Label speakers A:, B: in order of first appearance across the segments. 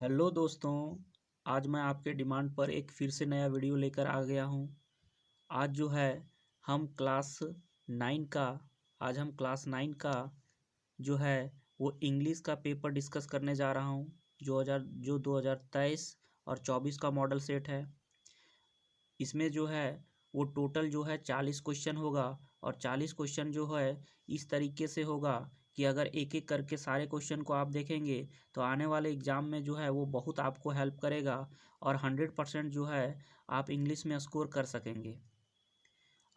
A: Hello दोस्तों। आज मैं आपके डिमांड पर एक फिर से नया वीडियो लेकर आ गया हूँ। आज जो है हम क्लास 9 का आज हम क्लास 9 का जो है वो इंग्लिश का पेपर डिस्कस करने जा रहा हूँ। जो 2023 और 24 का मॉडल सेट है। इसमें जो है वो टोटल जो है 40 क्वेश्चन होगा। और 40 क्वेश्चन जो है इस तरीके से होगा कि अगर एक एक करके सारे क्वेश्चन को आप देखेंगे तो आने वाले एग्ज़ाम में जो है वो बहुत आपको हेल्प करेगा और 100% जो है आप इंग्लिश में स्कोर कर सकेंगे।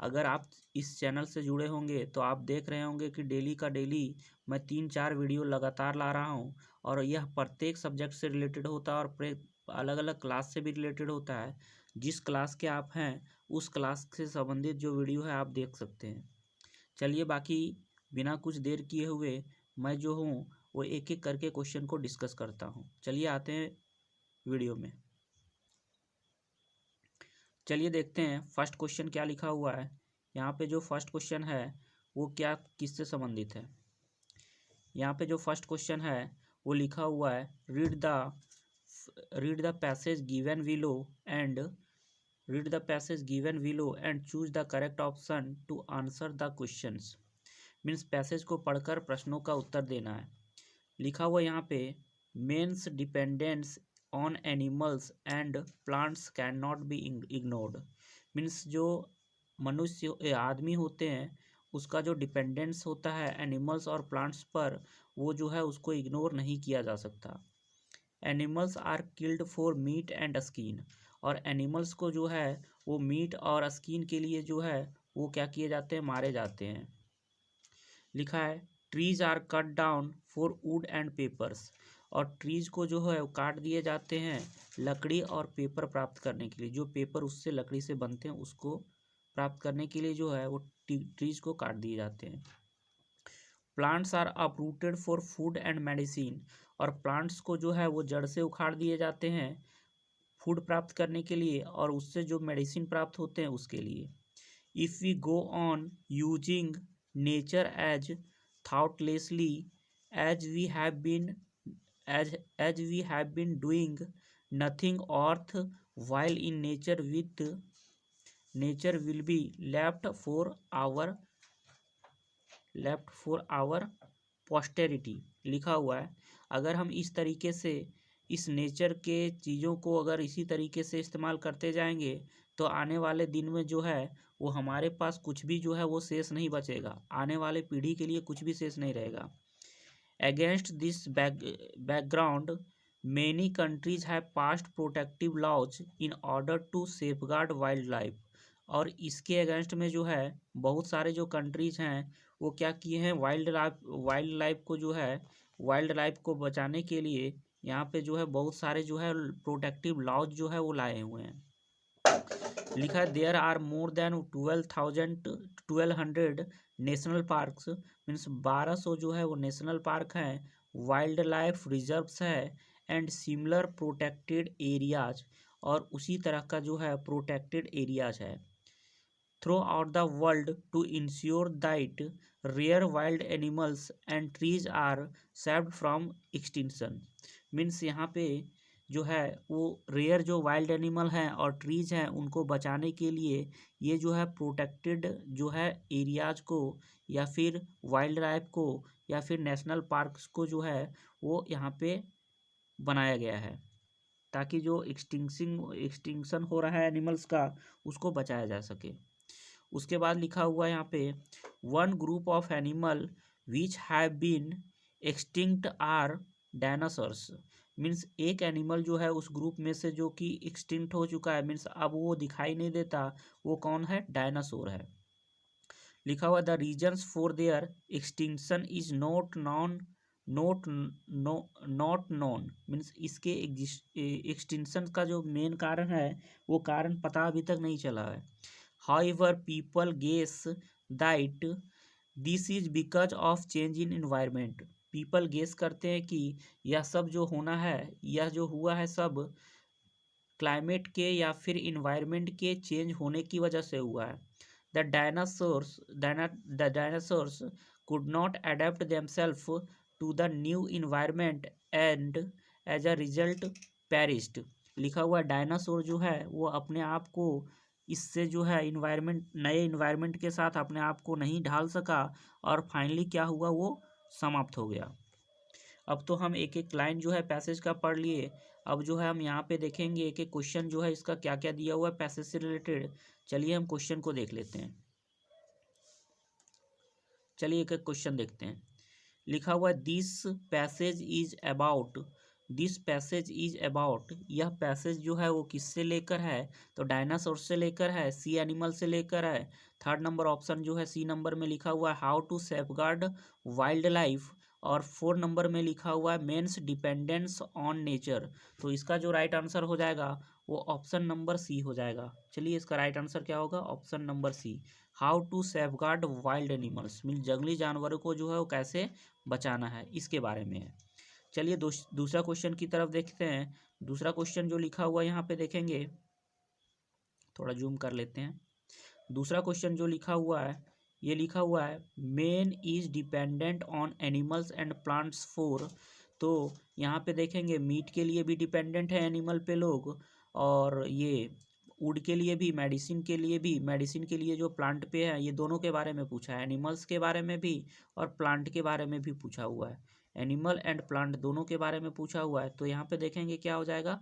A: अगर आप इस चैनल से जुड़े होंगे तो आप देख रहे होंगे कि डेली का डेली मैं 3-4 वीडियो लगातार ला रहा हूँ और यह प्रत्येक सब्जेक्ट से रिलेटेड होता है और अलग अलग क्लास से भी रिलेटेड होता है। जिस क्लास के आप हैं उस क्लास से संबंधित जो वीडियो है आप देख सकते हैं। चलिए बाकी बिना कुछ देर किए हुए मैं जो हूँ वो एक एक करके क्वेश्चन को डिस्कस करता हूँ। चलिए आते हैं वीडियो में। चलिए देखते हैं फर्स्ट क्वेश्चन क्या लिखा हुआ है। यहाँ पे जो फर्स्ट क्वेश्चन है वो क्या किससे संबंधित है। यहाँ पे जो फर्स्ट क्वेश्चन है वो लिखा हुआ है read the passage given below and read the passage given below and choose the correct option to answer the questions. Means passage को पढ़कर प्रश्नों का उत्तर देना है। लिखा हुआ यहाँ पे man's dependence on animals and plants can not be ignored. Means जो मनुष्य आदमी होते हैं उसका जो डिपेंडेंस होता है एनिमल्स और प्लांट्स पर वो जो है उसको इग्नोर नहीं किया जा सकता। Animals are killed for meat and skin. और एनिमल्स को जो है वो मीट और स्किन के लिए जो है वो क्या किए जाते हैं, मारे जाते हैं। लिखा है trees are cut down for wood and papers. और ट्रीज को जो है वो काट दिए जाते हैं लकड़ी और पेपर प्राप्त करने के लिए। जो पेपर उससे लकड़ी से बनते हैं उसको प्राप्त करने के लिए जो है वो ट्रीज को काट दिए जाते हैं। Plants are uprooted for food and medicine. और प्लांट्स को जो है वो जड़ से उखाड़ दिए जाते हैं फूड प्राप्त करने के लिए और उससे जो मेडिसिन प्राप्त होते हैं उसके लिए। If we go on using nature as thoughtlessly as we have been as we have been doing, nothing worth while in nature will be left for our posterity। लिखा हुआ है अगर हम इस तरीके से इस नेचर के चीज़ों को अगर इसी तरीके से इस्तेमाल करते जाएंगे तो आने वाले दिन में जो है वो हमारे पास कुछ भी जो है वो शेष नहीं बचेगा। आने वाले पीढ़ी के लिए कुछ भी शेष नहीं रहेगा। Against this background many countries have passed protective laws in order to safeguard wildlife। और इसके अगेंस्ट में जो है बहुत सारे जो कंट्रीज हैं वो क्या किए हैं, वाइल्ड लाइफ को जो है वाइल्ड लाइफ को बचाने के लिए यहाँ पे जो है बहुत सारे जो है प्रोटेक्टिव लॉज जो है वो लाए हुए हैं। लिखा है there are more than 1200 national parks. Means 1200 जो है वो नेशनल पार्क हैं, वाइल्ड लाइफ रिजर्व्स है एंड सिमिलर प्रोटेक्टेड एरियाज। और उसी तरह का जो है प्रोटेक्टेड एरियाज है throughout the world to ensure that rare wild animals and trees are saved from extinction. Means यहाँ पे जो है वो रेयर जो वाइल्ड एनिमल हैं और ट्रीज हैं उनको बचाने के लिए ये जो है प्रोटेक्टेड जो है एरियाज को या फिर वाइल्ड लाइफ को या फिर नेशनल पार्क्स को जो है वो यहाँ पे बनाया गया है ताकि जो एक्सटिंक्शन हो रहा है एनिमल्स का उसको बचाया जा सके। उसके बाद लिखा हुआ है यहाँ पे one group of animal which have been extinct are dinosaurs. Means एक एनिमल जो है उस ग्रुप में से जो कि एक्सटिंक्ट हो चुका है, मीन्स अब वो दिखाई नहीं देता, वो कौन है, डायनासोर है। लिखा हुआ the reasons for their extinction is not known. Means इसके एक्सटिंक्शन का जो मेन कारण है वो कारण पता अभी तक नहीं चला है। However, people guess that this is because of change in environment। People guess करते हैं कि यह सब जो होना है, यह जो हुआ है सब क्लाइमेट के या फिर इन्वायरमेंट के चेंज होने की वजह से हुआ है। The dinosaurs could not adapt themselves to the new environment and as a result perished. लिखा हुआ डायनासोर जो है वो अपने आप को इससे जो है इन्वायरमेंट, नए इन्वायरमेंट के साथ अपने आप को नहीं ढाल सका और फाइनली क्या हुआ, वो समाप्त हो गया। अब तो हम एक एक लाइन जो है पैसेज का पढ़ लिए। अब जो है हम यहाँ पे देखेंगे एक एक क्वेश्चन जो है इसका क्या क्या दिया हुआ है पैसेज से रिलेटेड। चलिए हम क्वेश्चन को देख लेते हैं। चलिए एक एक क्वेश्चन देखते हैं। लिखा हुआ है दिस पैसेज इज अबाउट, यह पैसेज जो है वो किससे लेकर है, तो डायनासोर से लेकर है, सी एनिमल से लेकर है। थर्ड नंबर ऑप्शन जो है सी नंबर में लिखा हुआ है how to safeguard wildlife, और 4 नंबर में लिखा हुआ है मेंस डिपेंडेंस ऑन नेचर। तो इसका जो राइट आंसर हो जाएगा वो ऑप्शन नंबर सी हो जाएगा। चलिए इसका राइट आंसर क्या होगा, option number C, how to safeguard wild animals, mean जंगली जानवरों को जो है वो कैसे बचाना है, इसके बारे में है। चलिए दूसरा क्वेश्चन की तरफ देखते हैं। दूसरा क्वेश्चन जो लिखा हुआ है यहाँ पे देखेंगे, थोड़ा जूम कर लेते हैं। दूसरा क्वेश्चन जो लिखा हुआ है, ये लिखा हुआ है man is dependent on animals and plants for. तो यहाँ पे देखेंगे मीट के लिए भी डिपेंडेंट है एनिमल पे लोग, और ये वुड के लिए भी, मेडिसिन के लिए भी, मेडिसिन के लिए जो प्लांट पे है, ये दोनों के बारे में पूछा है, एनिमल्स के बारे में भी और प्लांट के बारे में भी पूछा हुआ है। एनिमल एंड प्लांट दोनों के बारे में पूछा हुआ है। तो यहाँ पे देखेंगे क्या हो जाएगा,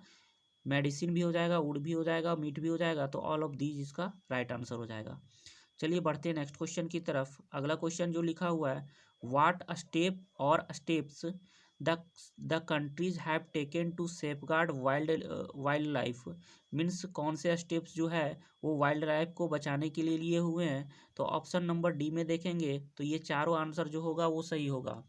A: मेडिसिन भी हो जाएगा, वुड भी हो जाएगा, मीट भी हो जाएगा, तो ऑल ऑफ दीज इसका राइट आंसर हो जाएगा। चलिए बढ़ते हैं नेक्स्ट क्वेश्चन की तरफ। अगला क्वेश्चन जो लिखा हुआ है व्हाट स्टेप और steps the countries have taken to safeguard wildlife, means कौन से स्टेप्स जो है वो वाइल्ड लाइफ को बचाने के लिए लिए हुए हैं। तो ऑप्शन नंबर डी में देखेंगे तो ये चारों आंसर जो होगा वो सही होगा।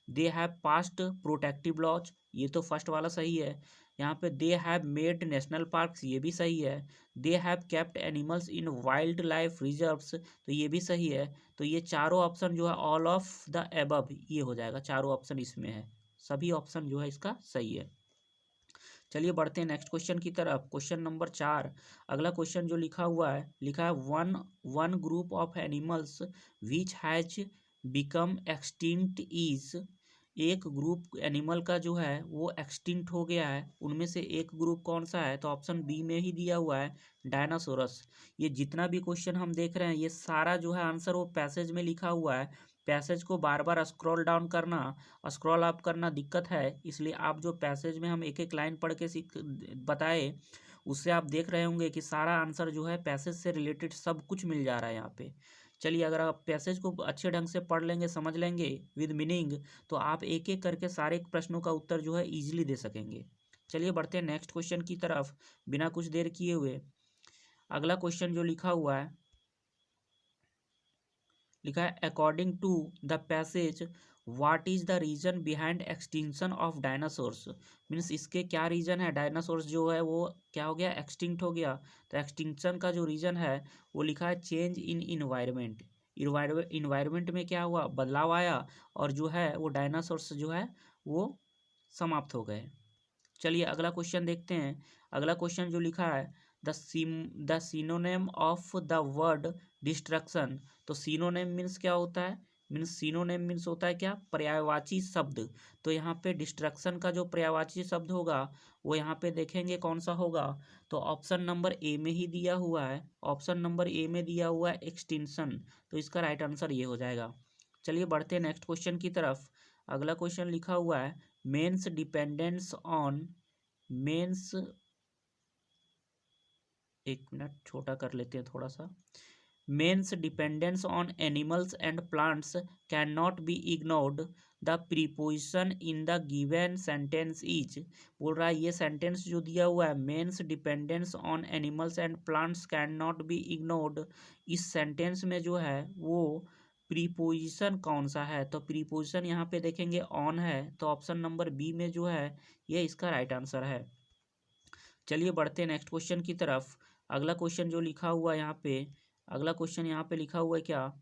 A: They have passed protective laws, ये तो फर्स्ट वाला सही है। यहाँ पे they have made national parks, ये भी सही है। They have kept animals in wildlife reserves, तो ये भी सही है। तो ये चारों ऑप्शन जो है ऑल ऑफ द एबव ये हो जाएगा, चारों ऑप्शन इसमें है, सभी ऑप्शन जो है इसका सही है। चलिए बढ़ते हैं नेक्स्ट क्वेश्चन की तरफ। Question number 4। अगला क्वेश्चन जो लिखा हुआ है, लिखा है one group of animals which has become extinct is, एक ग्रुप एनिमल का जो है वो एक्सटिंक्ट हो गया है, उनमें से एक ग्रुप कौन सा है, तो ऑप्शन बी में ही दिया हुआ है डायनासोरस। ये जितना भी क्वेश्चन हम देख रहे हैं ये सारा जो है आंसर वो पैसेज में लिखा हुआ है। पैसेज को बार बार स्क्रॉल डाउन करना, स्क्रॉल अप करना दिक्कत है, इसलिए आप जो पैसेज में हम एक एक लाइन पढ़ के सीख बताए उससे आप देख रहे होंगे कि सारा आंसर जो है पैसेज से रिलेटेड सब कुछ मिल जा रहा है यहाँ पे। चलिए अगर आप पैसेज को अच्छे ढंग से पढ़ लेंगे, समझ लेंगे विद मीनिंग, तो आप एक एक करके सारे प्रश्नों का उत्तर जो है इजीली दे सकेंगे। चलिए बढ़ते हैं नेक्स्ट क्वेश्चन की तरफ बिना कुछ देर किए हुए। अगला क्वेश्चन जो लिखा हुआ है, लिखा है according to the passage what is the reason behind extinction of dinosaurs, means इसके क्या रीजन है, डायनासोर्स जो है वो क्या हो गया, एक्सटिंक्ट हो गया। तो एक्सटिंक्शन का जो रीजन है वो लिखा है चेंज इन इन्वायरमेंट, इन्वायरमेंट में क्या हुआ, बदलाव आया, और जो है वो डायनासोर्स जो है वो समाप्त हो गए। चलिए अगला क्वेश्चन देखते हैं। अगला क्वेश्चन जो लिखा है the synonym of the word destruction, तो सिनोनेम मीन्स क्या होता है, मीन्स सिनोनेम मीन्स होता है क्या, पर्यायवाची शब्द। तो यहाँ पे डिस्ट्रक्शन का जो पर्यायवाची शब्द होगा वो यहाँ पे देखेंगे कौन सा होगा, तो ऑप्शन नंबर ए में ही दिया हुआ है, ऑप्शन नंबर ए में दिया हुआ है एक्सटिंक्शन, तो इसका राइट आंसर ये हो जाएगा। चलिए बढ़ते हैं नेक्स्ट क्वेश्चन की तरफ। अगला क्वेश्चन लिखा हुआ है मेंस डिपेंडेंस ऑन मेंस, एक मिनट छोटा कर लेते हैं थोड़ा सा, man's dependence on animals and plants can not be ignored, the preposition in the given sentence is, बोल रहा है ये सेंटेंस जो दिया हुआ है man's dependence on animals and plants can not be ignored, इस सेंटेंस में जो है वो प्रीपोजिशन कौन सा है, तो प्रीपोजिशन यहाँ पे देखेंगे ऑन है, तो ऑप्शन नंबर बी में जो है ये इसका राइट आंसर है। चलिए बढ़ते हैं नेक्स्ट क्वेश्चन की तरफ। अगला क्वेश्चन जो लिखा हुआ है यहाँ पे, अगला क्वेश्चन यहाँ पे लिखा हुआ है क्या,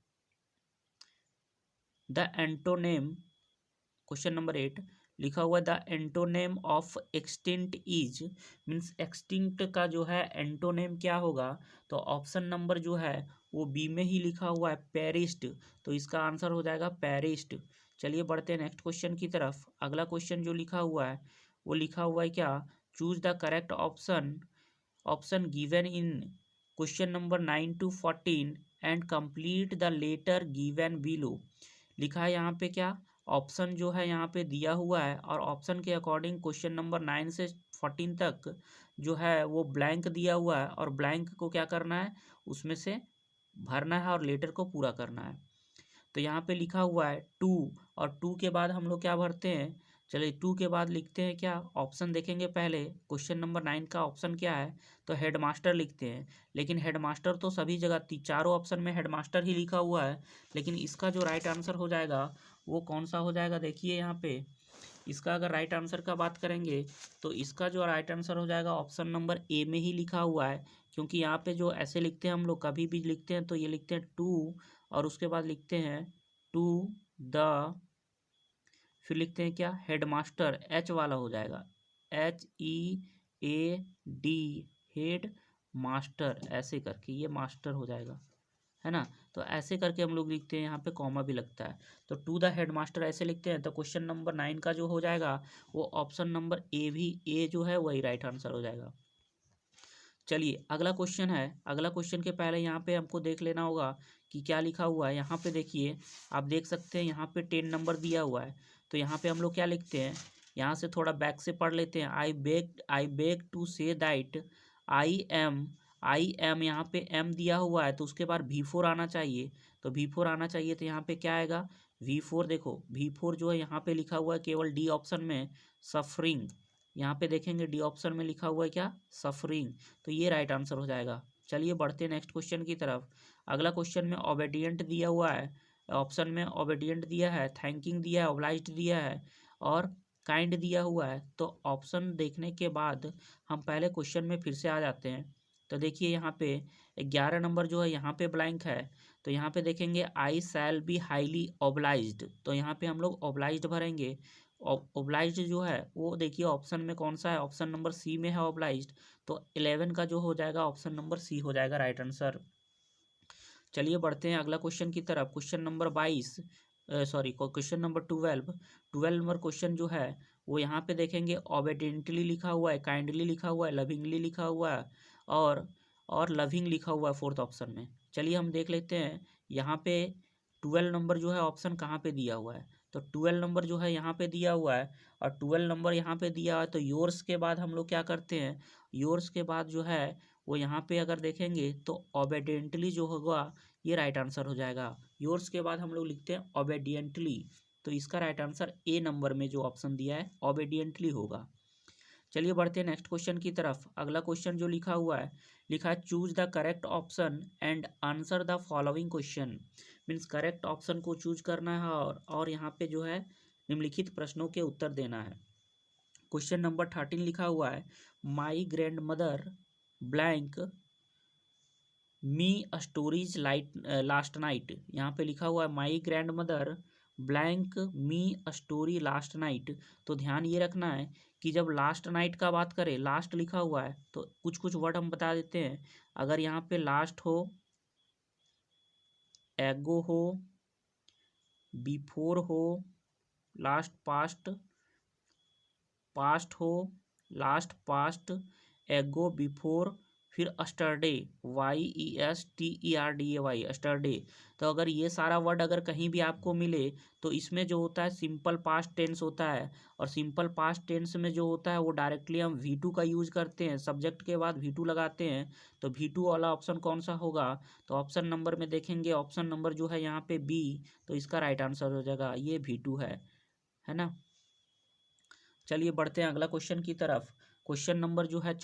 A: द एंटोनेम, क्वेश्चन नंबर 8 लिखा हुआ है the antonym of extinct is, means extinct का जो है एंटोनेम क्या होगा, तो ऑप्शन नंबर जो है वो बी में ही लिखा हुआ है पेरिस्ट, तो इसका आंसर हो जाएगा पेरिस्ट। चलिए बढ़ते हैं नेक्स्ट क्वेश्चन की तरफ। अगला क्वेश्चन जो लिखा हुआ है वो लिखा हुआ है क्या, choose the correct option given in question number 9 to 14 and complete the letter given below. लिखा है यहाँ पे क्या, ऑप्शन जो है यहाँ पे दिया हुआ है और ऑप्शन के अकॉर्डिंग क्वेश्चन नंबर 9 से 14 तक जो है वो ब्लैंक दिया हुआ है और ब्लैंक को क्या करना है, उसमें से भरना है और लेटर को पूरा करना है। तो यहाँ पे लिखा हुआ है 2 और 2 के बाद हम लोग क्या भरते हैं, चलिए 2 के बाद लिखते हैं क्या, ऑप्शन देखेंगे पहले क्वेश्चन नंबर 9 का ऑप्शन क्या है, तो हेडमास्टर लिखते हैं। लेकिन हेडमास्टर तो सभी जगह चारों ऑप्शन में हेडमास्टर ही लिखा हुआ है, लेकिन इसका जो राइट आंसर हो जाएगा वो कौन सा हो जाएगा, देखिए यहाँ पे इसका अगर राइट आंसर का बात करेंगे तो इसका जो राइट आंसर हो जाएगा ऑप्शन नंबर ए में ही लिखा हुआ है। क्योंकि यहाँ पे जो ऐसे लिखते हैं हम लोग, कभी भी लिखते हैं तो ये लिखते हैं 2 और उसके बाद लिखते हैं टू द, फिर लिखते हैं क्या, हेडमास्टर, एच वाला हो जाएगा, HEAD, हेड मास्टर, ऐसे करके ये मास्टर हो जाएगा, है ना। तो ऐसे करके हम लोग लिखते हैं, यहाँ पे कॉमा भी लगता है। तो टू द हेडमास्टर ऐसे लिखते हैं, तो क्वेश्चन नंबर 9 का जो हो जाएगा वो ऑप्शन नंबर ए, भी ए जो है वही राइट आंसर हो जाएगा। चलिए अगला क्वेश्चन है, अगला क्वेश्चन के पहले यहाँ पे हमको देख लेना होगा कि क्या लिखा हुआ है। यहाँ पे देखिए, आप देख सकते हैं यहाँ पे 10 नंबर दिया हुआ है। तो यहाँ पे हम लोग क्या लिखते हैं, यहाँ से थोड़ा बैक से पढ़ लेते हैं। I beg to say that I am, यहाँ पे एम दिया हुआ है तो उसके बाद V4 आना चाहिए। तो V4 आना चाहिए तो यहाँ पे क्या आएगा, V4, देखो V4 जो है यहाँ पे लिखा हुआ है केवल डी ऑप्शन में, सफरिंग। यहाँ पे देखेंगे डी ऑप्शन में लिखा हुआ है क्या, सफरिंग। तो ये राइट आंसर हो जाएगा। चलिए बढ़ते हैं नेक्स्ट क्वेश्चन की तरफ। अगला क्वेश्चन में ओबेडिएंट दिया हुआ है, ऑप्शन में ओबेडिएंट दिया है, थैंकिंग दिया है, ओब्लाइज्ड दिया है और काइंड दिया हुआ है। तो ऑप्शन देखने के बाद हम पहले क्वेश्चन में फिर से आ जाते हैं। तो देखिए यहाँ पे 11 नंबर जो है यहाँ पे ब्लैंक है। तो यहाँ पे देखेंगे आई शैल बी हाईली ओब्लाइज्ड, तो यहाँ पे हम लोग ओब्लाइज्ड भरेंगे। ओब्लाइज्ड जो है वो देखिए ऑप्शन में कौन सा है, ऑप्शन नंबर सी में है ओब्लाइज्ड। तो 11 का जो हो जाएगा ऑप्शन नंबर सी हो जाएगा राइट आंसर। चलिए बढ़ते हैं अगला क्वेश्चन की तरफ। Question number 22, sorry question number 12 number question जो है वो यहाँ पे देखेंगे ओबेडिएंटली लिखा हुआ है, काइंडली लिखा हुआ है, लविंगली लिखा हुआ है और लविंग लिखा हुआ है फोर्थ ऑप्शन में। चलिए हम देख लेते हैं यहाँ पे 12 नंबर जो है ऑप्शन कहाँ पे दिया हुआ है। तो 12 नंबर जो है यहाँ पे दिया हुआ है और 12 नंबर यहाँ पे दिया हुआ है। तो योर्स के बाद हम लोग क्या करते हैं, योर्स के बाद जो है वो यहाँ पे अगर देखेंगे तो ओबेडिएंटली जो होगा ये राइट आंसर हो जाएगा। योर्स के बाद हम लोग लिखते हैं ओबेडिएंटली, तो इसका राइट आंसर ए नंबर में जो ऑप्शन दिया है ओबेडिएंटली होगा। चलिए बढ़ते हैं नेक्स्ट क्वेश्चन की तरफ। अगला क्वेश्चन जो लिखा हुआ है, लिखा है choose the correct option and answer the following question. Means correct option को चूज करना है और यहाँ पे जो है निम्नलिखित प्रश्नों के उत्तर देना है। क्वेश्चन नंबर 13 लिखा हुआ है, my grand mother blank me stories last night. यहाँ पे लिखा हुआ है my grand mother blank me story last night. तो ध्यान ये रखना है कि जब लास्ट नाइट का बात करें, लास्ट लिखा हुआ है तो कुछ कुछ वर्ड हम बता देते हैं। अगर यहाँ पे लास्ट हो, एगो हो, बिफोर हो, लास्ट पास्ट, पास्ट हो, लास्ट पास्ट, एगो, बिफोर, फिर अस्टरडे, YESTERDAY, अस्टरडे। तो अगर ये सारा वर्ड अगर कहीं भी आपको मिले तो इसमें जो होता है सिंपल पास्ट टेंस होता है। और सिंपल पास्ट टेंस में जो होता है वो डायरेक्टली हम V2 का यूज करते हैं, सब्जेक्ट के बाद V2 लगाते हैं। तो V2 वाला ऑप्शन कौन सा होगा, तो ऑप्शन नंबर में देखेंगे ऑप्शन नंबर जो है यहाँ पे बी, तो इसका राइट आंसर हो जाएगा ये V2 है ना। चलिए बढ़ते हैं अगला क्वेश्चन की तरफ। क्वेश्चन नंबर जो है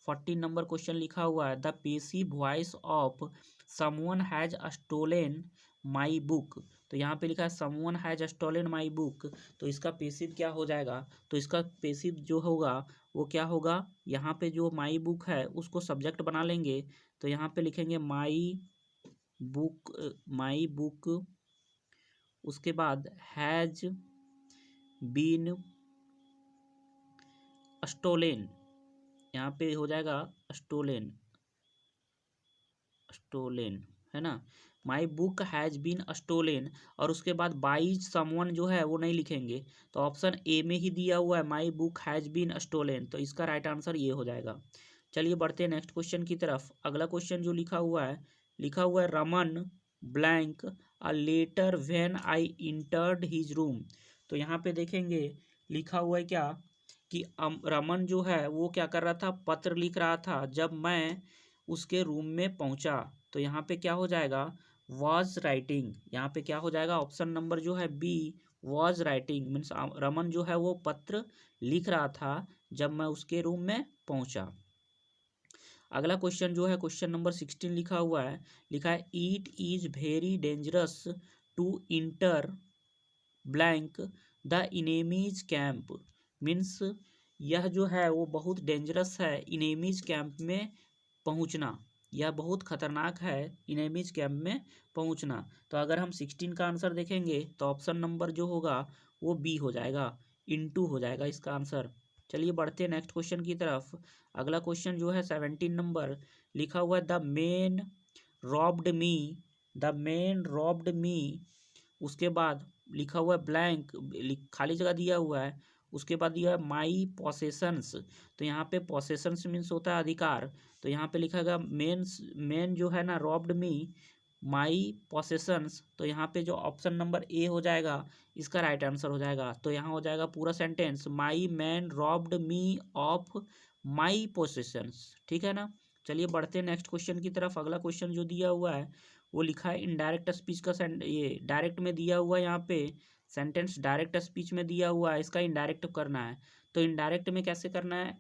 A: 14 नंबर क्वेश्चन लिखा हुआ है, the passive voice of someone has stolen my book. तो यहाँ पे लिखा है someone has stolen my book, तो इसका पेसिव क्या हो जाएगा, तो इसका पेसिव जो होगा वो क्या होगा, यहाँ पे जो माई बुक है उसको सब्जेक्ट बना लेंगे। तो यहाँ पे लिखेंगे माई बुक, उसके बाद हैज बीन स्टोलेन, यहाँ पे हो जाएगा स्टोलेन, है ना। My book has been stolen, और उसके बाद बाई समवन जो है वो नहीं लिखेंगे, तो ऑप्शन ए में ही दिया हुआ है my book has been stolen, तो इसका राइट आंसर ये हो जाएगा। चलिए बढ़ते हैं नेक्स्ट क्वेश्चन की तरफ। अगला क्वेश्चन जो लिखा हुआ है Raman blank a letter when I entered his room. तो यहाँ पे देखेंगे लिखा हुआ है क्या कि रमन जो है वो क्या कर रहा था, पत्र लिख रहा था जब मैं उसके रूम में पहुंचा। तो यहाँ पे क्या हो जाएगा, वॉज राइटिंग। यहाँ पे क्या हो जाएगा, ऑप्शन नंबर जो है B, was writing means Raman जो है वो पत्र लिख रहा था जब मैं उसके रूम में पहुंचा। अगला क्वेश्चन जो है क्वेश्चन नंबर 16 लिखा है it is very dangerous to enter blank the enemy's camp. Means यह जो है वो बहुत डेंजरस है इनेमीज कैंप में पहुंचना, यह बहुत खतरनाक है इनेमीज कैंप में पहुंचना। तो अगर हम 16 का आंसर देखेंगे तो ऑप्शन नंबर जो होगा वो बी हो जाएगा, इनटू हो जाएगा इसका आंसर। चलिए बढ़ते हैं नेक्स्ट क्वेश्चन की तरफ। अगला क्वेश्चन जो है 17 नंबर लिखा हुआ है द मैन रॉब्ड मी। उसके बाद लिखा हुआ है ब्लैंक, खाली जगह दिया हुआ है, उसके बाद दिया है माई पोसेशंस। तो यहाँ पे पोसेशंस मीन्स होता है अधिकार, तो यहाँ पे लिखा गया मेन जो है ना रॉब्ड मी माई पोसेशंस। तो यहाँ पे जो ऑप्शन नंबर ए हो जाएगा इसका राइट आंसर हो जाएगा। तो यहाँ हो जाएगा पूरा sentence my man robbed me of my possessions, ठीक है ना। चलिए बढ़ते हैं नेक्स्ट क्वेश्चन की तरफ। अगला क्वेश्चन जो दिया हुआ है वो लिखा है इनडायरेक्ट स्पीच का ये डायरेक्ट में दिया हुआ है, यहाँ पे सेंटेंस डायरेक्ट स्पीच में दिया हुआ है, इसका इनडायरेक्ट करना है। तो इनडायरेक्ट में कैसे करना है,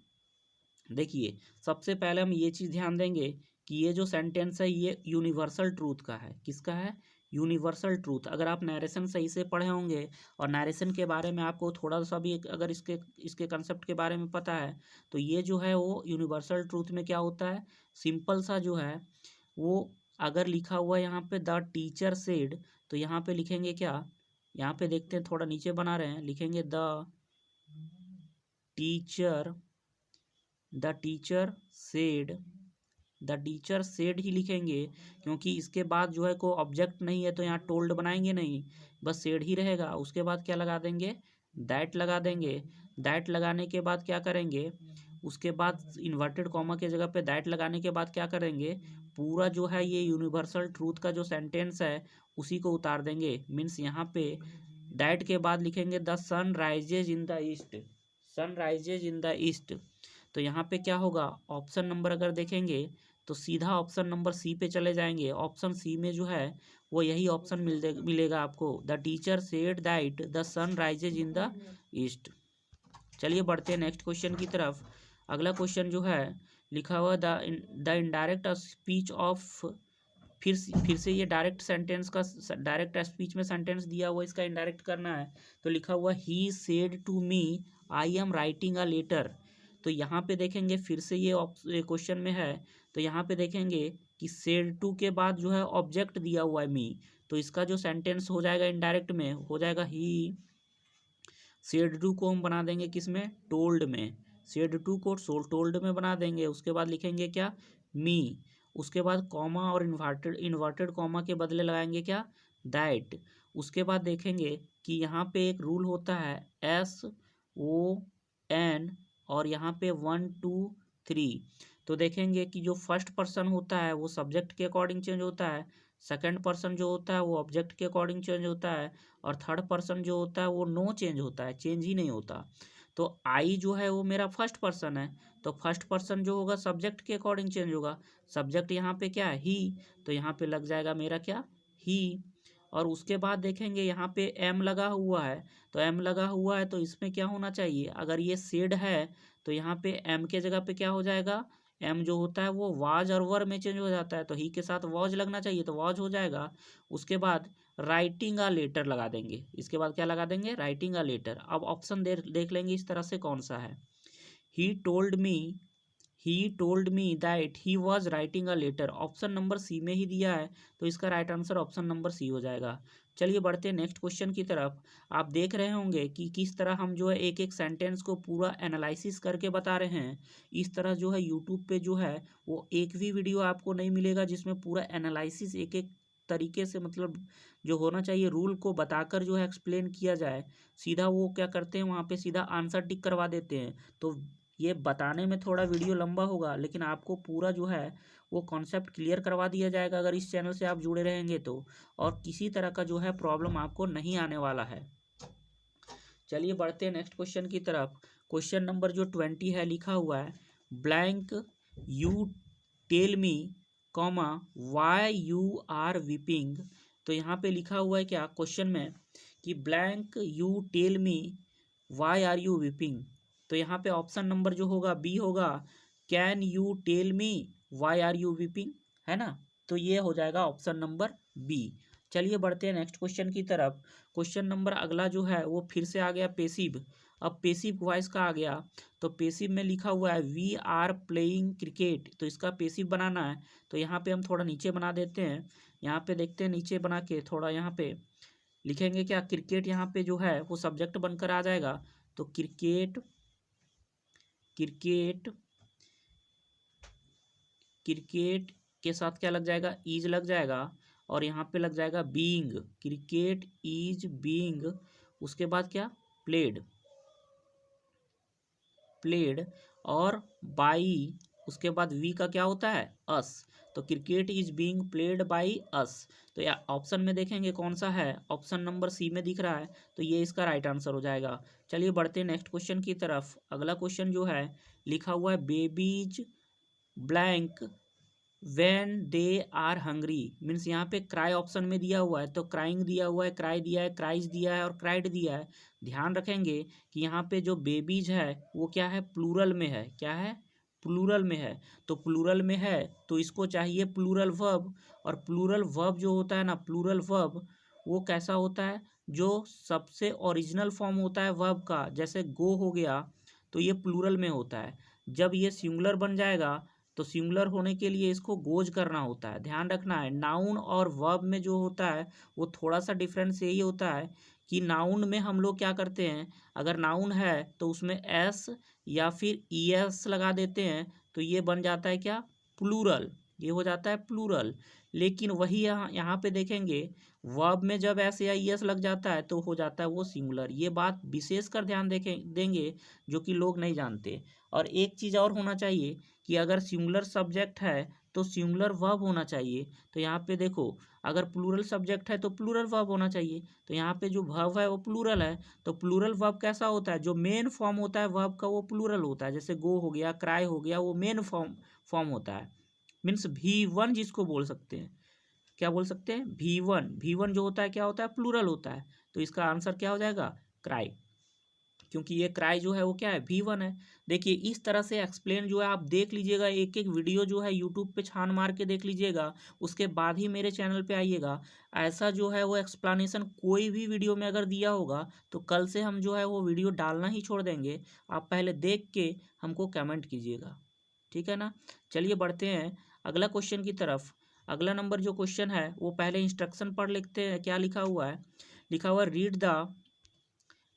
A: देखिए सबसे पहले हम ये चीज़ ध्यान देंगे कि ये जो सेंटेंस है ये यूनिवर्सल ट्रूथ का है। किसका है, यूनिवर्सल ट्रूथ। अगर आप नरेशन सही से पढ़े होंगे और नरेशन के बारे में आपको थोड़ा सा भी अगर इसके कंसेप्ट के बारे में पता है, तो ये जो है वो यूनिवर्सल ट्रूथ में क्या होता है, सिंपल सा जो है वो अगर लिखा हुआ है यहाँ पे द टीचर सेड, तो यहाँ पे लिखेंगे क्या, यहाँ पे देखते हैं थोड़ा नीचे बना रहे हैं, लिखेंगे teacher the teacher said he लिखेंगे, क्योंकि इसके बाद जो है कोई ऑब्जेक्ट नहीं है तो यहाँ टोल्ड बनाएंगे नहीं, बस सेड ही रहेगा। उसके बाद क्या लगा देंगे, दैट लगा देंगे। दैट लगाने के बाद क्या करेंगे, उसके बाद इन्वर्टेड कॉमा के जगह पे दैट लगाने के बाद क्या करेंगे, पूरा जो है ये यूनिवर्सल ट्रूथ का जो सेंटेंस है उसी को उतार देंगे। मीन्स यहाँ पे दैट के बाद लिखेंगे the sun rises in the east, sun rises in the east. तो यहाँ पे क्या होगा, ऑप्शन नंबर अगर देखेंगे तो सीधा ऑप्शन नंबर सी पे चले जाएंगे। ऑप्शन सी में जो है वो यही ऑप्शन मिलेगा आपको, the teacher said that the sun rises in the east. चलिए बढ़ते हैं नेक्स्ट क्वेश्चन की तरफ। अगला क्वेश्चन जो है लिखा हुआ द इनडायरेक्ट स्पीच ऑफ, फिर से ये डायरेक्ट सेंटेंस का डायरेक्ट स्पीच में सेंटेंस दिया हुआ इसका इनडायरेक्ट करना है। तो लिखा हुआ he said to me I am writing a letter. तो यहाँ पे देखेंगे फिर से ये क्वेश्चन में है, तो यहाँ पे देखेंगे कि सेड टू के बाद जो है ऑब्जेक्ट दिया हुआ है मी, तो इसका जो सेंटेंस हो जाएगा इनडायरेक्ट में हो जाएगा ही सेड टू को हम बना देंगे किस में, टोल्ड में। सेड टू को टोल्ड में बना देंगे। उसके बाद लिखेंगे क्या, मी। उसके बाद कॉमा और इन्वर्टेड कॉमा के बदले लगाएंगे क्या, दैट। उसके बाद देखेंगे कि यहाँ पे एक रूल होता है SON और यहाँ पे 1 2 3। तो देखेंगे कि जो फर्स्ट पर्सन होता है वो सब्जेक्ट के अकॉर्डिंग चेंज होता है, सेकंड पर्सन जो होता है वो ऑब्जेक्ट के अकॉर्डिंग चेंज होता है, और थर्ड पर्सन जो होता है वो नो चेंज होता है, चेंज ही नहीं होता। तो आई जो है वो मेरा फर्स्ट पर्सन है, तो फर्स्ट पर्सन जो होगा सब्जेक्ट के अकॉर्डिंग चेंज होगा। सब्जेक्ट यहाँ पे क्या है, ही, तो यहाँ पे लग जाएगा मेरा क्या, ही। और उसके बाद देखेंगे यहाँ पे एम लगा हुआ है, तो एम लगा हुआ है तो इसमें क्या होना चाहिए, अगर ये सेड है तो यहाँ पे एम के जगह पे क्या हो जाएगा, एम जो होता है वो वाज और वर में चेंज हो जाता है, तो ही के साथ वॉज लगना चाहिए तो वॉज हो जाएगा। उसके बाद राइटिंग अ लेटर लगा देंगे, इसके बाद क्या लगा देंगे, राइटिंग अ लेटर। अब ऑप्शन देख लेंगे इस तरह से कौन सा है, he told me he told me that he was writing a letter. Option number C में ही दिया है, तो इसका right answer option number C हो जाएगा। चलिए बढ़ते हैं नेक्स्ट क्वेश्चन की तरफ। आप देख रहे होंगे कि किस तरह हम जो है एक एक सेंटेंस को पूरा एनालिसिस करके बता रहे हैं। इस तरह जो है यूट्यूब पे जो है वो एक भी वीडियो आपको नहीं मिलेगा जिसमें पूरा एनालिसिस एक एक तरीके से, मतलब जो होना चाहिए रूल को बताकर जो है एक्सप्लेन किया जाए। सीधा वो क्या करते हैं, वहाँ पे सीधा आंसर टिक करवा देते हैं। तो ये बताने में थोड़ा वीडियो लंबा होगा, लेकिन आपको पूरा जो है वो कॉन्सेप्ट क्लियर करवा दिया जाएगा अगर इस चैनल से आप जुड़े रहेंगे तो। और किसी तरह का जो है प्रॉब्लम आपको नहीं आने वाला है। चलिए बढ़ते हैं नेक्स्ट क्वेश्चन की तरफ। क्वेश्चन नंबर जो 20 है, लिखा हुआ है blank you tell me comma why you are weeping. तो यहाँ पे लिखा हुआ है क्या क्वेश्चन में कि blank you tell me why are you weeping. तो यहाँ पे ऑप्शन नंबर जो होगा बी होगा, can you tell me why are you weeping, है ना। तो ये हो जाएगा ऑप्शन नंबर बी। चलिए बढ़ते हैं नेक्स्ट क्वेश्चन की तरफ। क्वेश्चन नंबर अगला जो है वो फिर से आ गया पेसिव। अब पेसिव वॉइस का आ गया, तो पेसिव में लिखा हुआ है वी आर प्लेइंग क्रिकेट। तो इसका पेसिव बनाना है, तो यहाँ पे हम थोड़ा नीचे बना देते हैं। यहाँ पे देखते हैं, नीचे बना के थोड़ा यहाँ पे लिखेंगे क्या, क्रिकेट यहाँ पे जो है वो सब्जेक्ट बनकर आ जाएगा। तो क्रिकेट क्रिकेट क्रिकेट के साथ क्या लग जाएगा, इज लग जाएगा, और यहाँ पे लग जाएगा बीइंग, क्रिकेट इज बीइंग। उसके बाद क्या, प्लेड प्लेड और बाई, उसके बाद वी का क्या होता है, अस। तो cricket is being played by us. तो या ऑप्शन में देखेंगे कौन सा है, ऑप्शन नंबर सी में दिख रहा है, तो ये इसका राइट आंसर हो जाएगा। चलिए बढ़ते हैं नेक्स्ट क्वेश्चन की तरफ। अगला क्वेश्चन जो है लिखा हुआ है babies blank when they are hungry. Means यहाँ पे क्राई ऑप्शन में दिया हुआ है, तो क्राइंग दिया हुआ है, क्राई दिया है, क्राइज दिया है और क्राइड दिया है। ध्यान रखेंगे कि यहाँ पे जो बेबीज है वो क्या है, प्लूरल में है। क्या है, प्लूरल में है। तो प्लूरल में है तो इसको चाहिए प्लूरल वर्ब, और प्लूरल वर्ब जो होता है ना, प्लूरल वर्ब वो कैसा होता है, जो सबसे ओरिजिनल फॉर्म होता है वर्ब का। जैसे गो हो गया, तो ये प्लूरल में होता है। जब ये सिंगुलर बन जाएगा तो सिंगुलर होने के लिए इसको गोज करना होता है। ध्यान रखना है, नाउन और वर्ब में जो होता है वो थोड़ा सा डिफरेंस यही होता है कि नाउन में हम लोग क्या करते हैं, अगर नाउन है तो उसमें एस या फिर ई एस लगा देते हैं, तो ये बन जाता है क्या, प्लूरल, ये हो जाता है प्लूरल। लेकिन वही यहाँ यहाँ पे देखेंगे वर्ब में जब एस या ई एस लग जाता है तो हो जाता है वो सिंगुलर। ये बात विशेष कर ध्यान देंगे जो कि लोग नहीं जानते। और एक चीज़ और होना चाहिए कि अगर सिंगुलर सब्जेक्ट है तो सिंगुलर वर्ब होना चाहिए। तो यहाँ पे देखो, अगर प्लूरल सब्जेक्ट है तो प्लूरल वर्ब होना चाहिए। तो यहाँ पे जो वर्ब है वो प्लूरल है, तो प्लूरल वर्ब कैसा होता है, जो मेन फॉर्म होता है वर्ब का वो प्लूरल होता है। जैसे गो हो गया, क्राई हो गया, वो मेन फॉर्म होता है। मीन्स V1 जिसको बोल सकते हैं, क्या बोल सकते हैं, V1 जो होता है क्या होता है, प्लूरल होता है। तो इसका आंसर क्या हो जाएगा, क्राई, क्योंकि ये क्राई जो है वो क्या है, V1 है। देखिए इस तरह से एक्सप्लेन जो है आप देख लीजिएगा, एक एक वीडियो जो है यूट्यूब पे छान मार के देख लीजिएगा, उसके बाद ही मेरे चैनल पे आइएगा। ऐसा जो है वो एक्सप्लेनेशन कोई भी वीडियो में अगर दिया होगा तो कल से हम जो है वो वीडियो डालना ही छोड़ देंगे। आप पहले देख के हमको कमेंट कीजिएगा, ठीक है ना। चलिए बढ़ते हैं अगला क्वेश्चन की तरफ। अगला नंबर जो क्वेश्चन है वो पहले इंस्ट्रक्शन पढ़ लिखते हैं, क्या लिखा हुआ है, लिखा हुआ है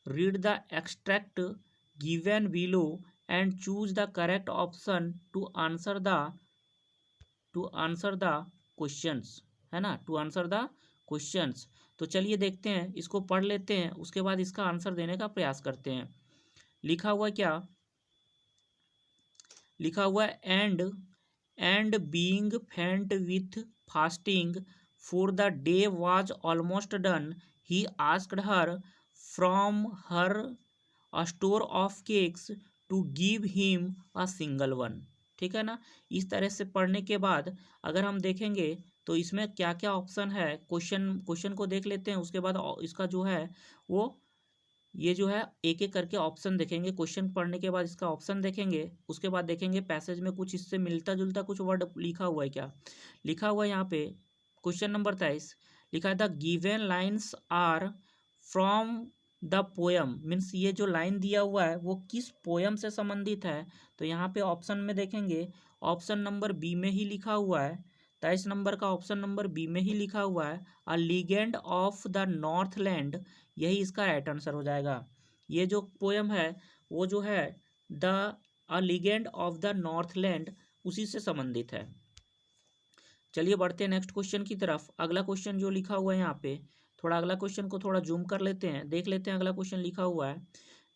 A: read the extract given below and choose the correct option to answer the questions, है ना, to answer the questions। तो चलिए देखते हैं, इसको पढ़ लेते हैं, उसके बाद इसका आंसर देने का प्रयास करते हैं। लिखा हुआ क्या, लिखा हुआ है एंड बीइंग फेंट with fasting for the day was almost done, he asked her from her store of cakes to give him a single one। ठीक है ना। इस तरह से पढ़ने के बाद अगर हम देखेंगे तो इसमें क्या क्या ऑप्शन है, क्वेश्चन को देख लेते हैं, उसके बाद इसका जो है वो ये जो है एक एक करके ऑप्शन देखेंगे। क्वेश्चन पढ़ने के बाद इसका ऑप्शन देखेंगे, उसके बाद देखेंगे पैसेज में कुछ इससे मिलता जुलता कुछ वर्ड लिखा हुआ है क्या। लिखा हुआ है यहाँ पे क्वेश्चन नंबर 23, लिखा है the given lines are from the poem means ये जो लाइन दिया हुआ है वो किस पोयम से संबंधित है। तो यहाँ पे ऑप्शन में देखेंगे, ऑप्शन नंबर बी में ही लिखा हुआ है, 23 नंबर का ऑप्शन नंबर बी में ही लिखा हुआ है, अ लीजेंड ऑफ द नॉर्थलैंड, यही इसका राइट आंसर हो जाएगा। ये जो पोयम है वो जो है the a legend of the Northland, उसी से संबंधित है। चलिए बढ़ते हैं नेक्स्ट क्वेश्चन की तरफ। अगला क्वेश्चन जो लिखा हुआ है यहाँ पे, थोड़ा अगला क्वेश्चन को थोड़ा जूम कर लेते हैं, देख लेते हैं अगला क्वेश्चन लिखा हुआ है।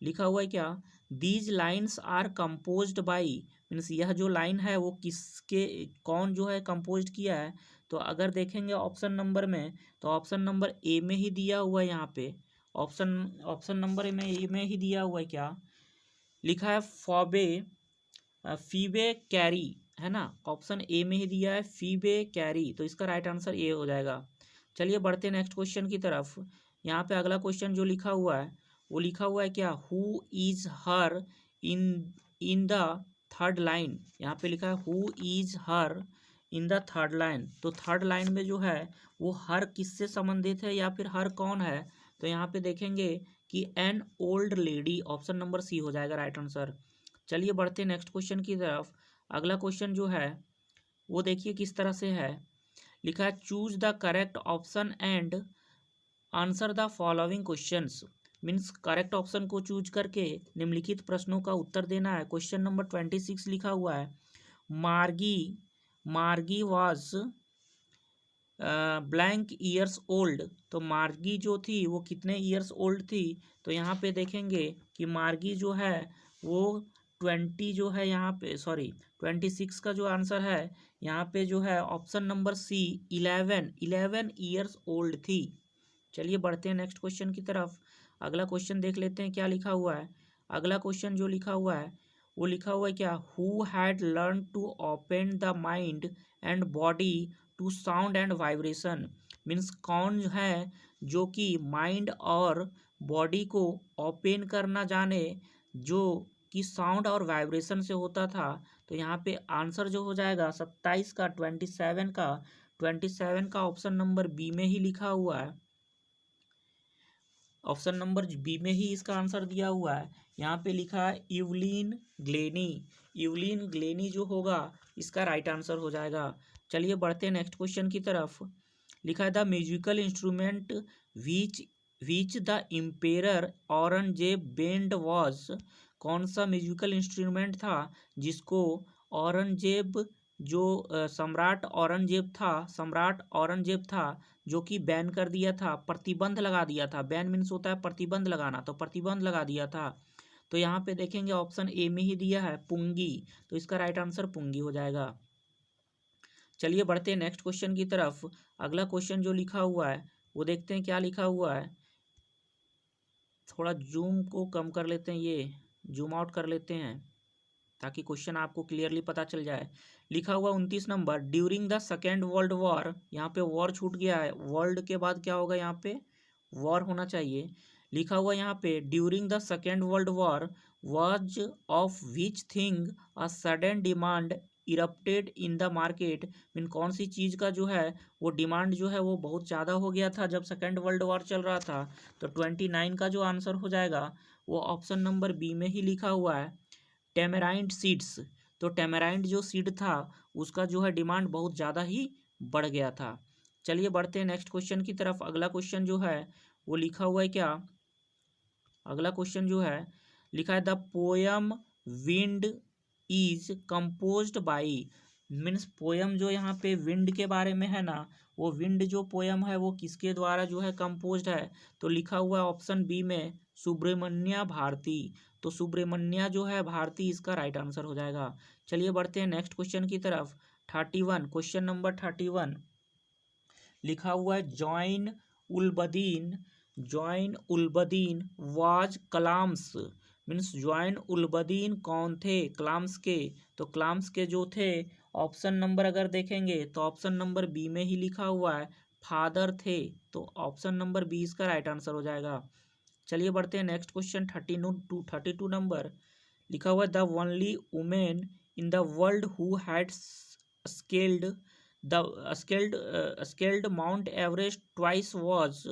A: लिखा हुआ है क्या, these lines are composed by, means यह जो लाइन है वो किसके, कौन जो है कंपोज किया है। तो अगर देखेंगे ऑप्शन नंबर में, तो ऑप्शन नंबर ए में ही दिया हुआ है यहाँ पे, ऑप्शन ऑप्शन नंबर में ए में ही दिया हुआ है क्या, लिखा है फॉबे फीबे कैरी, है ना, ऑप्शन ए में ही दिया है फीबे कैरी, तो इसका राइट आंसर ए हो जाएगा। चलिए बढ़ते हैं नेक्स्ट क्वेश्चन की तरफ। यहाँ पे अगला क्वेश्चन जो लिखा हुआ है वो लिखा हुआ है क्या, who is her in in the third line, यहाँ पे लिखा है who is her in the third line. तो थर्ड लाइन में जो है वो हर किससे संबंधित है या फिर हर कौन है। तो यहाँ पे देखेंगे कि an old lady, option number C हो जाएगा राइट आंसर। चलिए बढ़ते हैं नेक्स्ट क्वेश्चन की तरफ। अगला क्वेश्चन जो है वो देखिए किस तरह से है, लिखा है choose the correct option and answer the following questions, means correct option को चूज करके निम्नलिखित प्रश्नों का उत्तर देना है। क्वेश्चन नंबर 26 लिखा हुआ है, मार्गी मार्गी वाज ब्लैंक ईयर्स ओल्ड। तो मार्गी जो थी वो कितने ईयर्स ओल्ड थी। तो यहाँ पे देखेंगे कि मार्गी जो है वो 20 जो है यहाँ पे, सॉरी 26 का जो आंसर है यहाँ पे जो है option number C 11 years old थी। चलिए बढ़ते हैं नेक्स्ट क्वेश्चन की तरफ। अगला क्वेश्चन देख लेते हैं क्या लिखा हुआ है। अगला क्वेश्चन जो लिखा हुआ है वो लिखा हुआ है क्या, who had learn to open the mind and body to sound and vibration, means कौन है जो कि माइंड और बॉडी को ओपन करना जाने, जो कि साउंड और वाइब्रेशन से होता था। तो यहाँ पे आंसर जो हो जाएगा 27 का 27 का ऑप्शन नंबर बी में ही लिखा हुआ है, ऑप्शन नंबर बी में ही इसका आंसर दिया हुआ है। यहाँ पे लिखा है इवलिन ग्लेनी, इवलिन ग्लेनी जो होगा इसका राइट आंसर हो जाएगा। चलिए बढ़ते हैं नेक्स्ट क्वेश्चन की तरफ। लिखा है the musical instrument which which the emperor Aurangzeb bend was, कौन सा म्यूजिकल इंस्ट्रूमेंट था जिसको औरंगजेब जो सम्राट औरंगजेब था जो कि बैन कर दिया था, प्रतिबंध लगा दिया था। बैन मीन्स होता है प्रतिबंध लगाना, तो प्रतिबंध लगा दिया था। तो यहाँ पे देखेंगे ऑप्शन ए में ही दिया है पुंगी, तो इसका राइट आंसर पुंगी हो जाएगा। चलिए बढ़ते हैं नेक्स्ट क्वेश्चन की तरफ। अगला क्वेश्चन जो लिखा हुआ है वो देखते हैं क्या लिखा हुआ है। थोड़ा जूम को कम कर लेते हैं, ये जूम आउट कर लेते हैं ताकि क्वेश्चन आपको क्लियरली पता चल जाए। लिखा हुआ 29 number, during the second world war, यहाँ पे वॉर छूट गया है, वर्ल्ड के बाद क्या होगा, यहाँ पे वॉर होना चाहिए। लिखा हुआ यहाँ पे during the second world war was of which thing a sudden demand erupted in the market, mean कौन सी चीज़ का जो है वो डिमांड जो है वो बहुत ज़्यादा हो गया था जब सेकेंड वर्ल्ड वॉर चल रहा था। तो 29 का जो आंसर हो जाएगा वो ऑप्शन नंबर बी में ही लिखा हुआ है टेमेराइंड सीड्स। तो टेमेराइंड जो सीड था उसका जो है डिमांड बहुत ज़्यादा ही बढ़ गया था। चलिए बढ़ते हैं नेक्स्ट क्वेश्चन की तरफ। अगला क्वेश्चन जो है वो लिखा हुआ है क्या, अगला क्वेश्चन जो है लिखा है the poem wind is composed by, means poem जो यहाँ पे विंड के बारे में है ना, वो विंड जो पोयम है वो किसके द्वारा जो है कंपोज्ड है। तो लिखा हुआ है ऑप्शन बी में सुब्रमण्या भारती, तो सुब्रमण्या जो है भारती इसका राइट आंसर हो जाएगा। चलिए बढ़ते हैं नेक्स्ट क्वेश्चन की तरफ। 31 क्वेश्चन नंबर 31 लिखा हुआ है जॉइन उलबदीन वाज कलाम्स, मीन्स जॉइन उलबदीन कौन थे, कलाम्स के। तो कलाम्स के जो थे ऑप्शन नंबर अगर देखेंगे तो ऑप्शन नंबर बी में ही लिखा हुआ है फादर थे, तो ऑप्शन नंबर बी इसका राइट आंसर हो जाएगा। चलिए बढ़ते हैं नेक्स्ट क्वेश्चन 32 नंबर लिखा हुआ है the only women in the world who had scaled the scaled mount Everest twice was,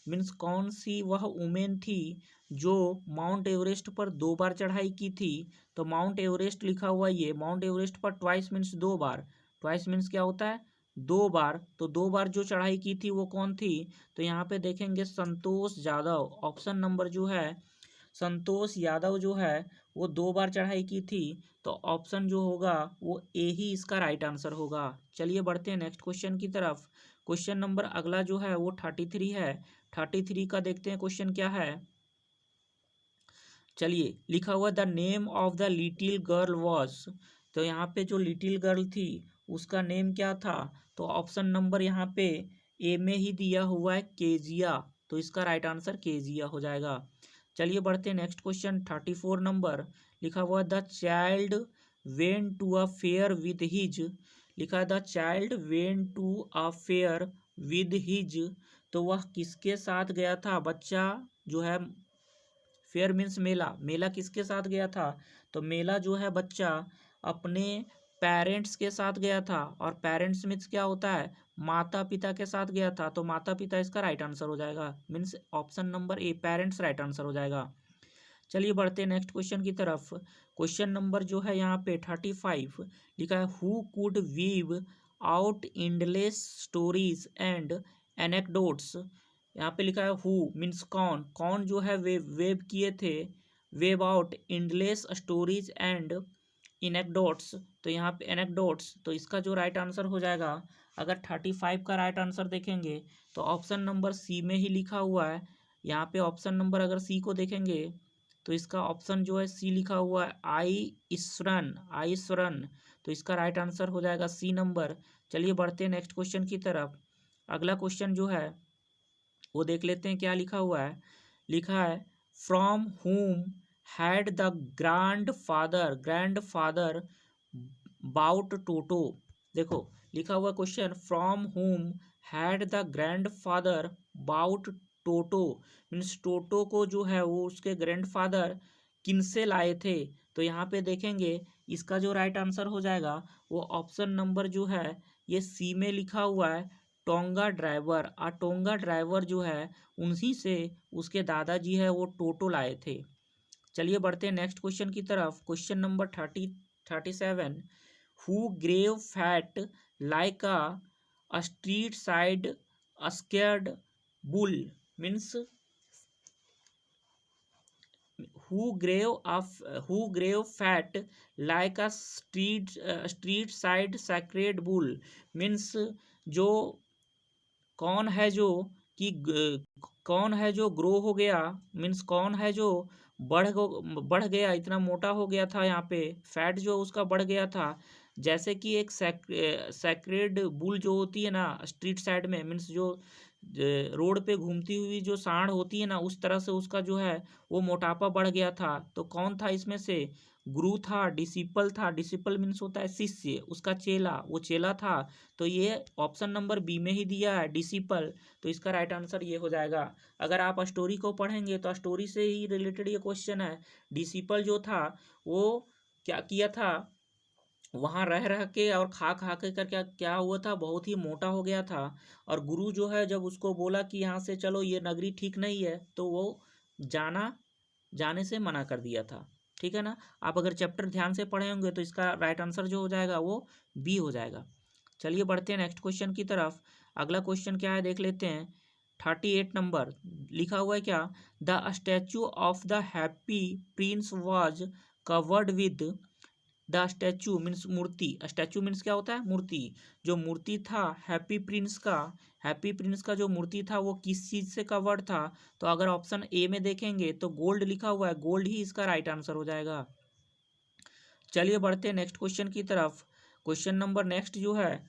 A: means कौन सी वह वुमेन थी जो माउंट एवरेस्ट पर 2 बार चढ़ाई की थी। तो माउंट एवरेस्ट लिखा हुआ, ये माउंट एवरेस्ट पर ट्वाइस मीन्स 2 बार, ट्वाइस मीन्स क्या होता है 2 बार, तो 2 बार जो चढ़ाई की थी वो कौन थी। तो यहाँ पे देखेंगे संतोष यादव, ऑप्शन नंबर जो है संतोष यादव जो है वो 2 बार चढ़ाई की थी। तो ऑप्शन जो होगा वो ए ही इसका राइट आंसर होगा। चलिए बढ़ते हैं नेक्स्ट क्वेश्चन की तरफ। क्वेश्चन नंबर अगला जो है वो 33 है। 33 का देखते हैं क्वेश्चन क्या है। चलिए लिखा हुआ the name of the little girl was. तो यहाँ पे जो लिटिल गर्ल थी उसका नेम क्या था। तो ऑप्शन नंबर यहाँ पे ए में ही दिया हुआ है केजिया। तो इसका राइट आंसर केजिया हो जाएगा। चलिए बढ़ते हैं नेक्स्ट क्वेश्चन 34 नंबर। लिखा हुआ the child went to a fair with his. लिखा है the child went to a fair with his. तो वह किसके साथ गया था, बच्चा जो है, फेयर मीन्स मेला, मेला किसके साथ गया था। तो मेला जो है बच्चा अपने पेरेंट्स के साथ गया था, और पेरेंट्स मीन्स क्या होता है माता पिता के साथ गया था। तो माता पिता इसका राइट आंसर हो जाएगा, means option number a parents right answer हो जाएगा। चलिए बढ़ते हैं नेक्स्ट क्वेश्चन की तरफ। क्वेश्चन नंबर जो है यहाँ पे 35 लिखा है who could weave out endless stories and anecdotes. यहाँ पे लिखा है हु मीन्स कौन, कौन जो है वेव किए थे, wove out endless stories and anecdotes. तो यहाँ पे एनेक्डोट्स, तो इसका जो राइट आंसर हो जाएगा, अगर 35 का राइट आंसर देखेंगे तो ऑप्शन नंबर सी में ही लिखा हुआ है। यहाँ पे ऑप्शन नंबर अगर सी को देखेंगे तो इसका ऑप्शन जो है सी लिखा हुआ है आईश्वरन, आईश्वरन। तो इसका राइट आंसर हो जाएगा सी नंबर। चलिए बढ़ते हैं नेक्स्ट क्वेश्चन की तरफ। अगला क्वेश्चन जो है वो देख लेते हैं क्या लिखा हुआ है। लिखा है from whom had the grandfather bought Toto. देखो लिखा हुआ question from whom had the grandfather bought Toto, means Toto को जो है वो उसके ग्रैंडफादर किनसे लाए थे। तो यहाँ पे देखेंगे इसका जो राइट आंसर हो जाएगा वो ऑप्शन नंबर जो है ये सी में लिखा हुआ है टोंगा ड्राइवर। और टोंगा ड्राइवर जो है उन्हीं से उसके दादाजी है वो टोटो लाए थे। चलिए बढ़ते हैं नेक्स्ट क्वेश्चन की तरफ। Question number 37 who grave fat like a street side sacred bull, means who grave fat like a street side sacred bull, means जो कौन है जो कि कौन है जो ग्रो हो गया, मीन्स कौन है जो बढ़ गया, इतना मोटा हो गया था। यहाँ पे फैट जो उसका बढ़ गया था, जैसे कि एक सैक्रेड बुल जो होती है ना स्ट्रीट साइड में, मीन्स जो रोड पे घूमती हुई जो सांड होती है ना, उस तरह से उसका जो है वो मोटापा बढ़ गया था। तो कौन था इसमें से, गुरु था, डिसिपल था, डिसिपल मीन्स होता है शिष्य, उसका चेला, वो चेला था। तो ये ऑप्शन नंबर बी में ही दिया है डिसिपल। तो इसका राइट आंसर ये हो जाएगा। अगर आप स्टोरी को पढ़ेंगे तो स्टोरी से ही रिलेटेड ये क्वेश्चन है। डिसिपल जो था वो क्या किया था, वहाँ रह रह के और खा खा के कर क्या क्या हुआ था, बहुत ही मोटा हो गया था। और गुरु जो है जब उसको बोला कि यहाँ से चलो ये नगरी ठीक नहीं है, तो वो जाने से मना कर दिया था। ठीक है ना। आप अगर चैप्टर ध्यान से पढ़े होंगे तो इसका राइट आंसर जो हो जाएगा वो बी हो जाएगा। चलिए बढ़ते हैं नेक्स्ट क्वेश्चन की तरफ। अगला क्वेश्चन क्या है देख लेते हैं। 38 नंबर लिखा हुआ है क्या, the statue of the happy prince was covered with. The statue means मूर्ति, स्टैचू मीन्स क्या होता है मूर्ति। जो मूर्ति था हैप्पी प्रिंस का, हैप्पी प्रिंस का जो मूर्ति था वो किस चीज से कवर्ड था। तो अगर ऑप्शन ए में देखेंगे तो गोल्ड लिखा हुआ है, गोल्ड ही इसका राइट आंसर हो जाएगा। चलिए बढ़ते हैं नेक्स्ट क्वेश्चन की तरफ। क्वेश्चन नंबर नेक्स्ट जो है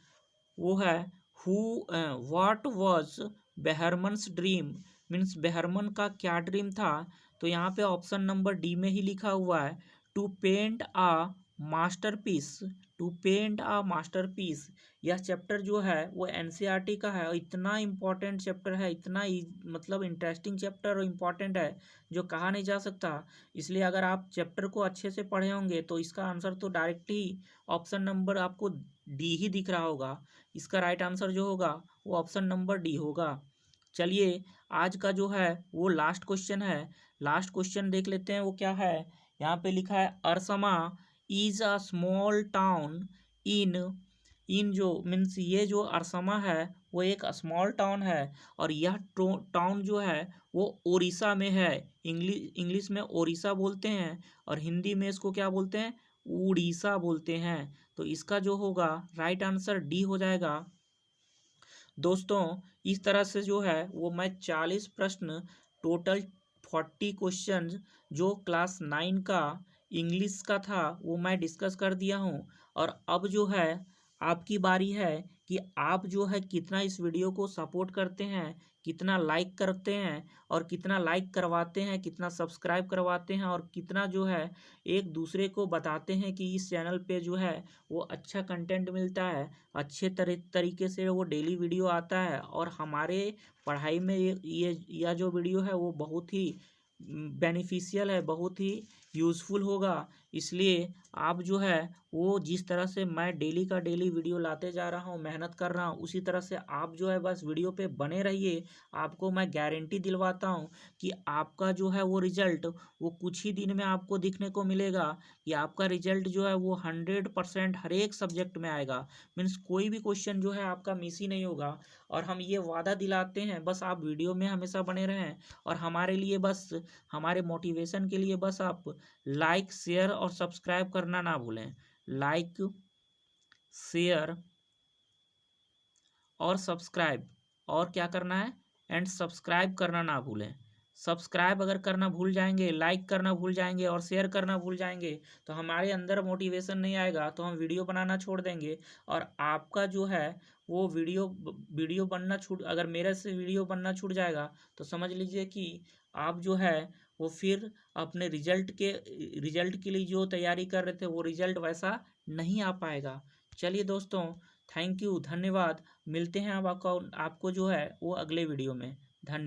A: वो है who what was Behrman's dream, means Behrman का क्या ड्रीम था। तो यहाँ पे ऑप्शन नंबर डी में ही लिखा हुआ है to paint a masterpiece, to paint a masterpiece. यह चैप्टर जो है वो एनसीईआरटी का है और इतना इम्पोर्टेंट चैप्टर है, इतना मतलब इंटरेस्टिंग चैप्टर और इम्पोर्टेंट है जो कहा नहीं जा सकता। इसलिए अगर आप चैप्टर को अच्छे से पढ़े होंगे तो इसका आंसर तो डायरेक्ट ही ऑप्शन नंबर आपको डी ही दिख रहा होगा। इसका राइट आंसर जो होगा वो ऑप्शन नंबर डी होगा। चलिए आज का जो है वो लास्ट क्वेश्चन है। लास्ट क्वेश्चन देख लेते हैं वो क्या है। यहाँ पे लिखा है अरसमा is a small town in in जो मीन्स ये जो अरसमा है वो एक स्मॉल टाउन है और यह टाउन जो है वो उड़ीसा में है। इंग्लिश में उड़ीसा बोलते हैं और हिंदी में इसको क्या बोलते हैं, उड़ीसा बोलते हैं। तो इसका जो होगा राइट आंसर डी हो जाएगा। दोस्तों इस तरह से जो है वो मैं 40 प्रश्न टोटल 40 क्वेश्चन जो क्लास 9 का इंग्लिश का था वो मैं डिस्कस कर दिया हूँ। और अब जो है आपकी बारी है कि आप जो है कितना इस वीडियो को सपोर्ट करते हैं, कितना लाइक करते हैं और कितना लाइक करवाते हैं, कितना सब्सक्राइब करवाते हैं और कितना जो है एक दूसरे को बताते हैं कि इस चैनल पे जो है वो अच्छा कंटेंट मिलता है, अच्छे तरीके से वो डेली वीडियो आता है और हमारे पढ़ाई में ये यह जो वीडियो है वो बहुत ही बेनिफिशियल है, बहुत ही यूज़फुल होगा। इसलिए आप जो है वो जिस तरह से मैं डेली का डेली वीडियो लाते जा रहा हूँ, मेहनत कर रहा हूँ, उसी तरह से आप जो है बस वीडियो पे बने रहिए। आपको मैं गारंटी दिलवाता हूँ कि आपका जो है वो रिजल्ट वो कुछ ही दिन में आपको दिखने को मिलेगा कि आपका रिजल्ट जो है वो 100% हर एक सब्जेक्ट में आएगा। मीन्स कोई भी क्वेश्चन जो है आपका मिस ही नहीं होगा। और हम ये वादा दिलाते हैं, बस आप वीडियो में हमेशा बने रहें और हमारे लिए बस हमारे मोटिवेशन के लिए बस आप लाइक शेयर और सब्सक्राइब करना ना भूलें। लाइक शेयर और सब्सक्राइब और क्या करना है, एंड सब्सक्राइब करना ना भूलें। सब्सक्राइब अगर करना भूल जाएंगे, लाइक करना भूल जाएंगे और शेयर करना भूल जाएंगे तो हमारे अंदर मोटिवेशन नहीं आएगा, तो हम वीडियो बनाना छोड़ देंगे। और आपका जो है वो वीडियो बनना छूट, अगर मेरे से वीडियो बनना छूट जाएगा तो समझ लीजिए कि आप जो है वो फिर अपने रिजल्ट के लिए जो तैयारी कर रहे थे वो रिजल्ट वैसा नहीं आ पाएगा। चलिए दोस्तों, थैंक यू, धन्यवाद। मिलते हैं अब आपको जो है वो अगले वीडियो में। धन्यवाद।